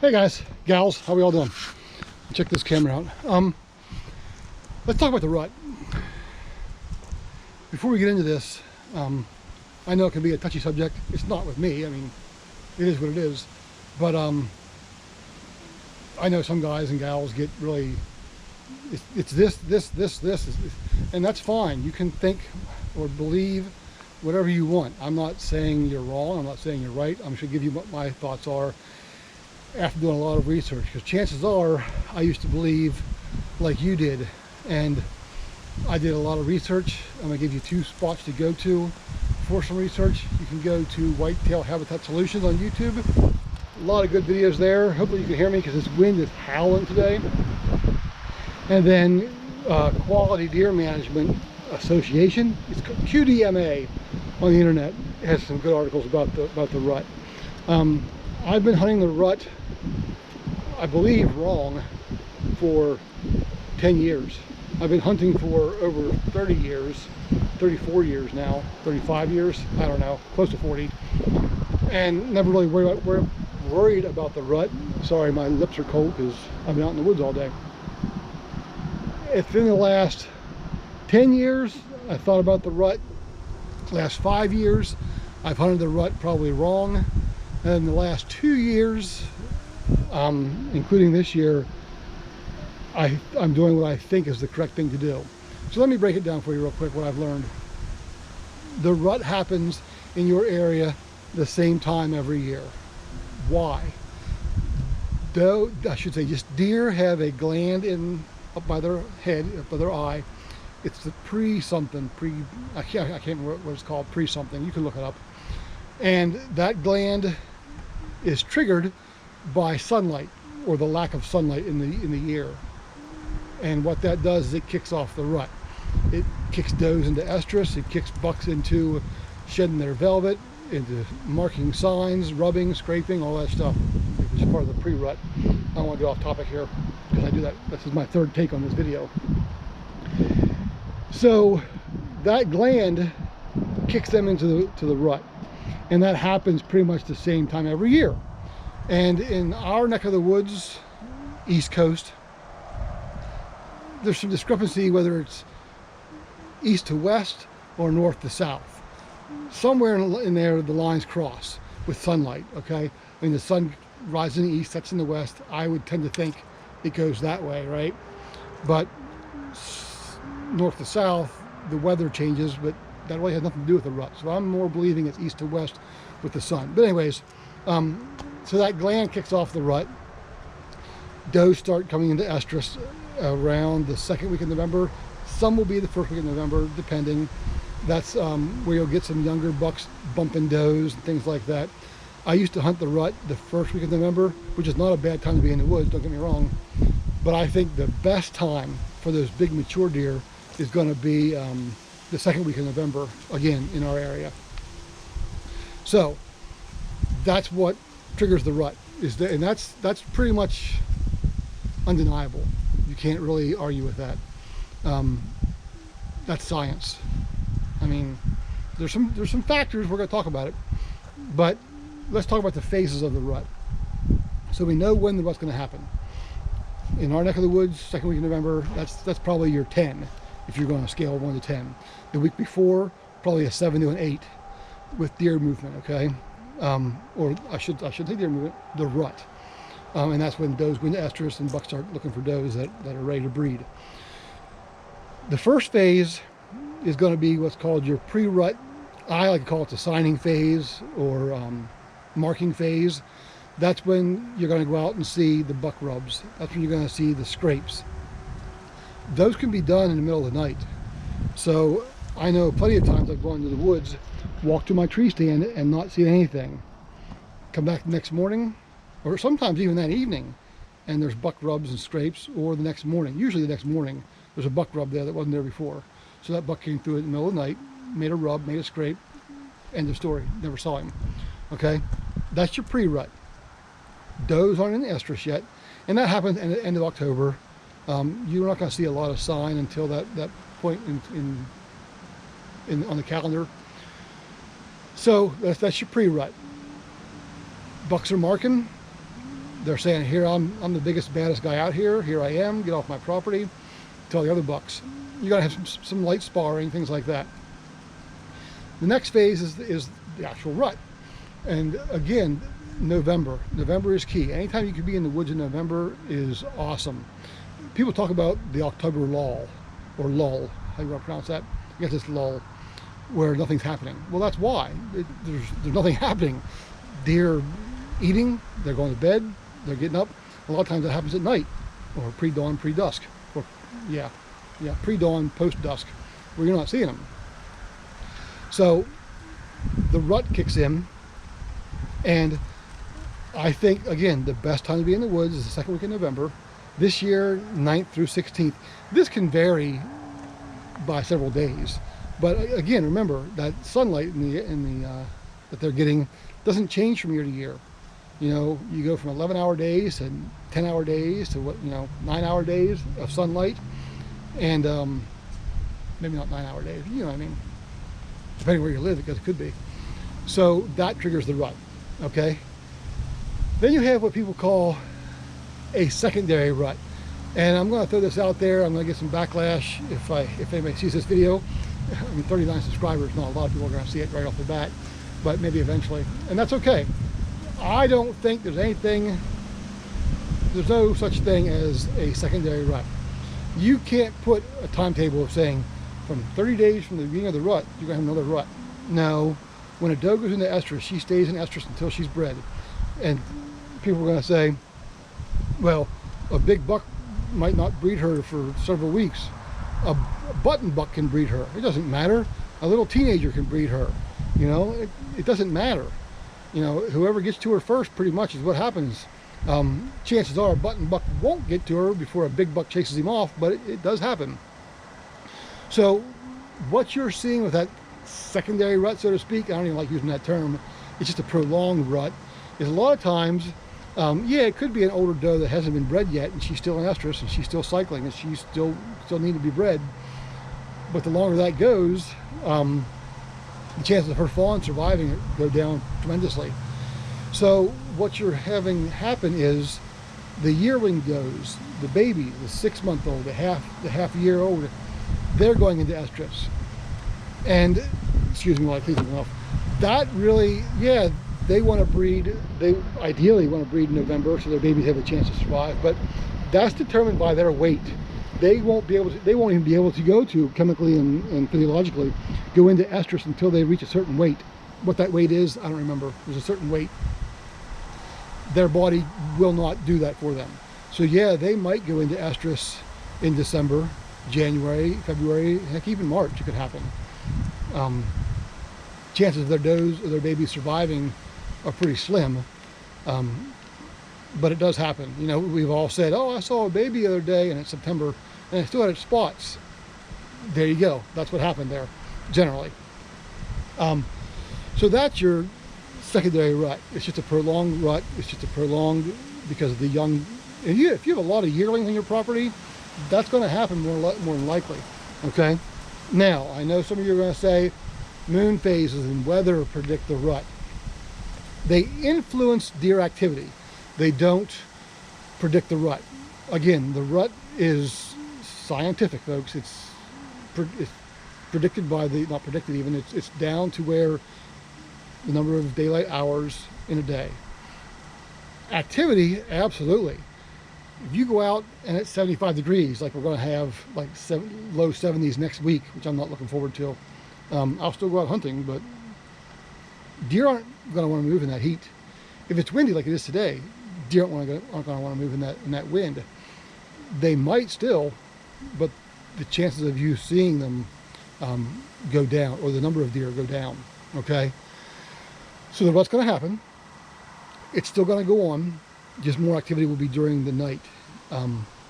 Hey guys, gals, how we all doing? Check this camera out. Let's talk about the rut. Before we get into this, I know it can be a touchy subject. It's not with me. I mean, it is what it is. But I know some guys and gals get really, it's this, and that's fine. You can think or believe whatever you want. I'm not saying you're wrong. I'm not saying you're right. I'm just gonna give you what my thoughts are after doing a lot of research, because chances are I used to believe like you did, and I did a lot of research. I'm gonna give you two spots to go to for some research. You can go to Whitetail Habitat Solutions on YouTube. A lot of good videos there. Hopefully you can hear me because this wind is howling today. And then Quality Deer Management Association, it's called QDMA on the internet. It has some good articles about the rut. I've been hunting the rut, I believe wrong, for 10 years. I've been hunting for over 30 years, 34 years now, 35 years, I don't know, close to 40, and never really worried about the rut. Sorry, my lips are cold because I've been out in the woods all day. It's been the last 10 years I thought about the rut. Last 5 years I've hunted the rut probably wrong. And the last 2 years, including this year, I'm doing what I think is the correct thing to do. So let me break it down for you real quick, what I've learned. The rut happens in your area the same time every year. Why? I should say just deer have a gland up by their head, up by their eye. It's the I can't remember what it's called, pre-something. You can look it up. And that gland is triggered by sunlight, or the lack of sunlight in the year. And what that does is it kicks off the rut. It kicks does into estrus, it kicks bucks into shedding their velvet, into marking signs, rubbing, scraping, all that stuff, which is part of the pre-rut. I don't want to get off topic here because I do that. This is my third take on this video. So that gland kicks them into the rut. And that happens pretty much the same time every year. And in our neck of the woods, East Coast, there's some discrepancy whether it's east to west or north to south. Somewhere in there, the lines cross with sunlight, okay? When the sun rises in the east, sets in the west, I would tend to think it goes that way, right? But north to south, the weather changes, but that really has nothing to do with the rut. So I'm more believing it's east to west with the sun. But anyways, so that gland kicks off the rut. Does start coming into estrus around the second week of November. Some will be the first week of November, depending. That's where you'll get some younger bucks bumping does and things like that. I used to hunt the rut the first week of November, which is not a bad time to be in the woods, don't get me wrong. But I think the best time for those big mature deer is going to be the second week of November, again, in our area. So that's what triggers the rut, and that's pretty much undeniable. You can't really argue with that. That's science. I mean, there's some factors, we're going to talk about it, but let's talk about the phases of the rut. So we know when the rut's going to happen. In our neck of the woods, second week of November, that's probably your 10, if you're going to scale 1 to 10. The week before, probably a 7 to an 8 with deer movement, okay? Or I should say deer movement, the rut. And that's when does go into estrus and bucks start looking for does that are ready to breed. The first phase is going to be what's called your pre-rut. I like to call it the signing phase or marking phase. That's when you're going to go out and see the buck rubs. That's when you're going to see the scrapes. Those can be done in the middle of the night. So I know plenty of times I've gone into the woods, walked to my tree stand and not seen anything. Come back the next morning, or sometimes even that evening, and there's buck rubs and scrapes, or the next morning. Usually the next morning, there's a buck rub there that wasn't there before. So that buck came through in the middle of the night, made a rub, made a scrape, end of story. Never saw him. Okay? That's your pre-rut. Does aren't in estrus yet, and that happens at the end of October. You're not going to see a lot of sign until that point on the calendar. So that's your pre-rut. Bucks are marking. They're saying, here, I'm the biggest, baddest guy out here. Here I am, get off my property. Tell the other bucks. You gotta have some light sparring, things like that. The next phase is the actual rut. And again, November is key. Anytime you can be in the woods in November is awesome. People talk about the October lull, or lull, how you want to pronounce that? I guess it's lull, where nothing's happening. Well, that's why. There's nothing happening. Deer eating, they're going to bed, they're getting up. A lot of times that happens at night, or pre-dawn, pre-dusk, or pre-dawn, post-dusk, where you're not seeing them. So the rut kicks in, and I think, again, the best time to be in the woods is the second week in November. This year, 9th through 16th. This can vary by several days, but again, remember that sunlight that they're getting doesn't change from year to year. You know, you go from 11-hour days to 10-hour days to 9-hour days of sunlight, and maybe not 9-hour days. You know what I mean? Depending where you live, because it could be. So that triggers the rut. Okay. Then you have what people call a secondary rut, and I'm going to throw this out there. I'm going to get some backlash if anybody sees this video. I mean, 39 subscribers, not a lot of people are going to see it right off the bat, but maybe eventually, and that's okay. I don't think there's no such thing as a secondary rut. You can't put a timetable of saying from 30 days from the beginning of the rut, you're going to have another rut. No, when a doe goes into estrus, she stays in estrus until she's bred. And people are going to say, well, a big buck might not breed her for several weeks. A button buck can breed her. It doesn't matter. A little teenager can breed her. You know, it doesn't matter. You know, whoever gets to her first pretty much is what happens. Chances are a button buck won't get to her before a big buck chases him off, but it does happen. So what you're seeing with that secondary rut, so to speak, I don't even like using that term, it's just a prolonged rut, is a lot of times, yeah, it could be an older doe that hasn't been bred yet, and she's still in estrus, and she's still cycling, and she's still need to be bred. But the longer that goes, the chances of her fawn surviving go down tremendously. So what you're having happen is the yearling does, the baby, the 6-month-old, the half year old, they're going into estrus. And, excuse me while I clean something off. That really, yeah, they want to breed, they ideally want to breed in November so their babies have a chance to survive, but that's determined by their weight. They won't even be able to go to, chemically and physiologically, go into estrus until they reach a certain weight. What that weight is, I don't remember. There's a certain weight. Their body will not do that for them. So yeah, they might go into estrus in December, January, February, heck, even March it could happen. Chances of their does or their babies surviving are pretty slim, but it does happen. You know, we've all said, oh, I saw a baby the other day and it's September and it still had its spots. There you go. That's what happened there, generally. So that's your secondary rut. It's just a prolonged rut. It's just a prolonged because of the young. And if you have a lot of yearlings on your property, that's going to happen more than likely. Okay. Now, I know some of you are going to say moon phases and weather predict the rut. They influence deer activity. They don't predict the rut. Again, the rut is scientific, folks. It's predicted by the, not predicted even, it's down to where the number of daylight hours in a day. Activity, absolutely. If you go out and it's 75 degrees, like we're going to have like low 70s next week, which I'm not looking forward to, I'll still go out hunting, but deer aren't going to want to move in that heat. If it's windy like it is today, deer aren't going to want to move in that wind. They might still, but the chances of you seeing them go down, or the number of deer go down. Okay, so what's going to happen? It's still going to go on. Just more activity will be during the night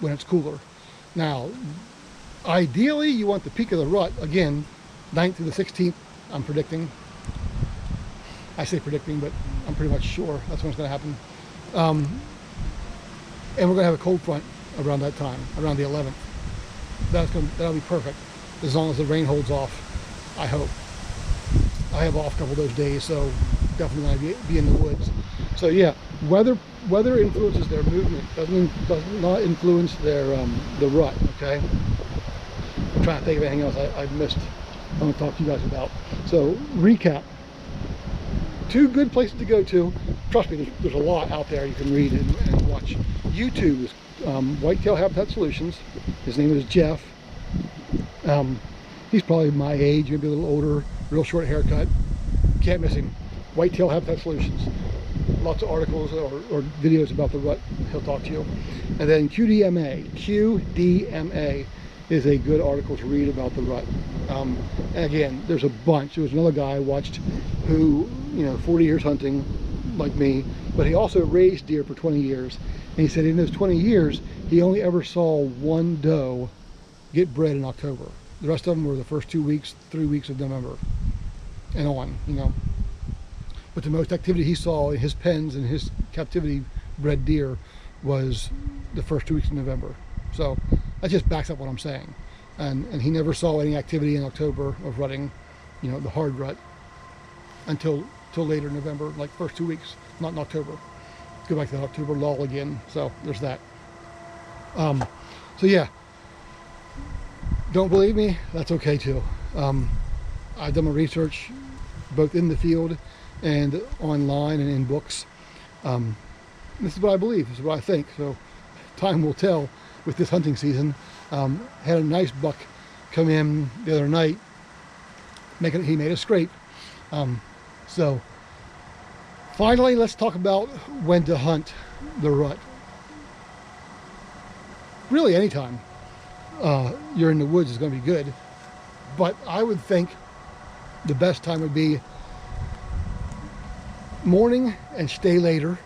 when it's cooler. Now, ideally, you want the peak of the rut, again, 9th through the 16th, I'm predicting. I say predicting, but I'm pretty much sure that's when it's going to happen. And we're going to have a cold front around that time, around the 11th. That'll be perfect, as long as the rain holds off, I hope. I have off a couple of those days, so definitely going to be in the woods. So yeah, weather weather influences their movement, does not influence their the rut. Okay, I'm trying to think of anything else I missed. I want to talk to you guys about. So recap: 2 good places to go to. Trust me, there's a lot out there you can read and watch. YouTube is Whitetail Habitat Solutions. His name is Jeff. He's probably my age, maybe a little older, real short haircut. Can't miss him. Whitetail Habitat Solutions. Lots of articles or videos about the rut. He'll talk to you. And then QDMA is a good article to read about the rut. And again, there's a bunch. There was another guy I watched who, 40 years hunting like me, but he also raised deer for 20 years. And he said in those 20 years, he only ever saw 1 doe get bred in October. The rest of them were the first 2 weeks, 3 weeks of November and on, But the most activity he saw in his pens and his captivity bred deer was the first 2 weeks of November. So that just backs up what I'm saying. And he never saw any activity in October of rutting, the hard rut, until later November, like first 2 weeks, not in October. Go back to that October lull again. So there's that. So yeah, don't believe me? That's okay too. I've done my research both in the field and online and in books. This is what I believe, this is what I think. So time will tell with this hunting season. Had a nice buck come in the other night. He made a scrape. So finally, let's talk about when to hunt the rut. Really, anytime you're in the woods is going to be good, but I would think the best time would be morning and stay later.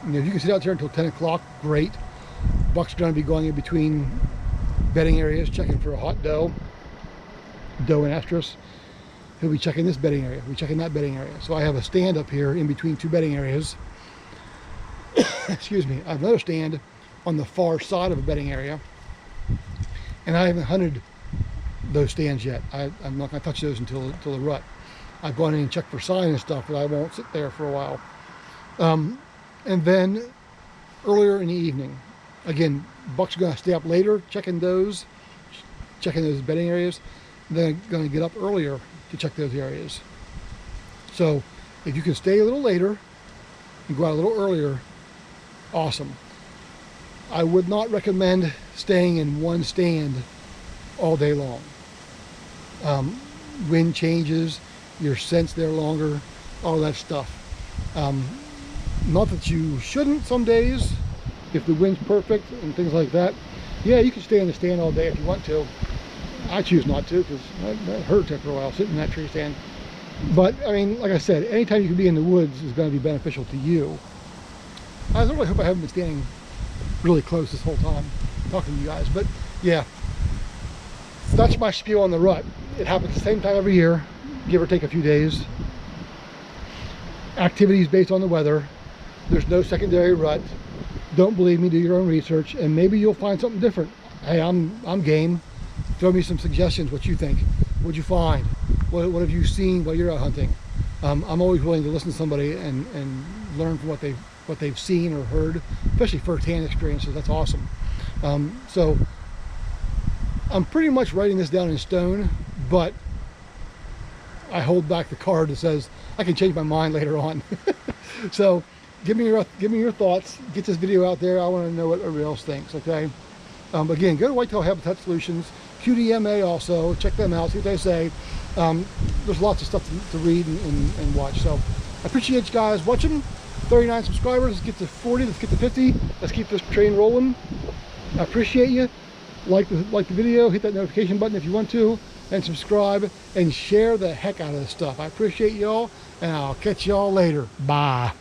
If you can sit out there until 10 o'clock, great. Buck's going to be going in between bedding areas, checking for a hot doe and estrus. He'll be checking this bedding area, we'll be checking that bedding area. So I have a stand up here in between 2 bedding areas. Excuse me. I have another stand on the far side of a bedding area, and I haven't hunted those stands yet. I'm not going to touch those until the rut. I've gone in and checked for sign and stuff, but I won't sit there for a while. And then earlier in the evening, again, buck's going to stay up later checking those bedding areas. Then going to get up earlier to check those areas. So if you can stay a little later and go out a little earlier, awesome. I would not recommend staying in one stand all day long. Wind changes, your scent's there longer, all that stuff. Not that you shouldn't some days, if the wind's perfect and things like that. Yeah, you can stay in the stand all day if you want to. I choose not to, because that hurts after a while, sitting in that tree stand. But, I mean, like I said, anytime you can be in the woods is going to be beneficial to you. I really hope I haven't been standing really close this whole time talking to you guys. But, yeah, so that's my spiel on the rut. It happens the same time every year, give or take a few days. Activities based on the weather. There's no secondary rut. Don't believe me, do your own research, and maybe you'll find something different. Hey, I'm game. Throw me some suggestions, what you think. What'd you find? What have you seen while you're out hunting? I'm always willing to listen to somebody and learn from what they've seen or heard, especially first-hand experiences. That's awesome. So I'm pretty much writing this down in stone, but I hold back the card that says I can change my mind later on. So give me your thoughts. Get this video out there. I want to know what everybody else thinks. Okay. Again, go to Whitetail Habitat Solutions, QDMA also. Check them out. See what they say. There's lots of stuff to read and watch. So I appreciate you guys watching. 39 subscribers. Let's get to 40. Let's get to 50. Let's keep this train rolling. I appreciate you. Like the video. Hit that notification button if you want to, and subscribe and share the heck out of this stuff. I appreciate y'all, and I'll catch y'all later. Bye.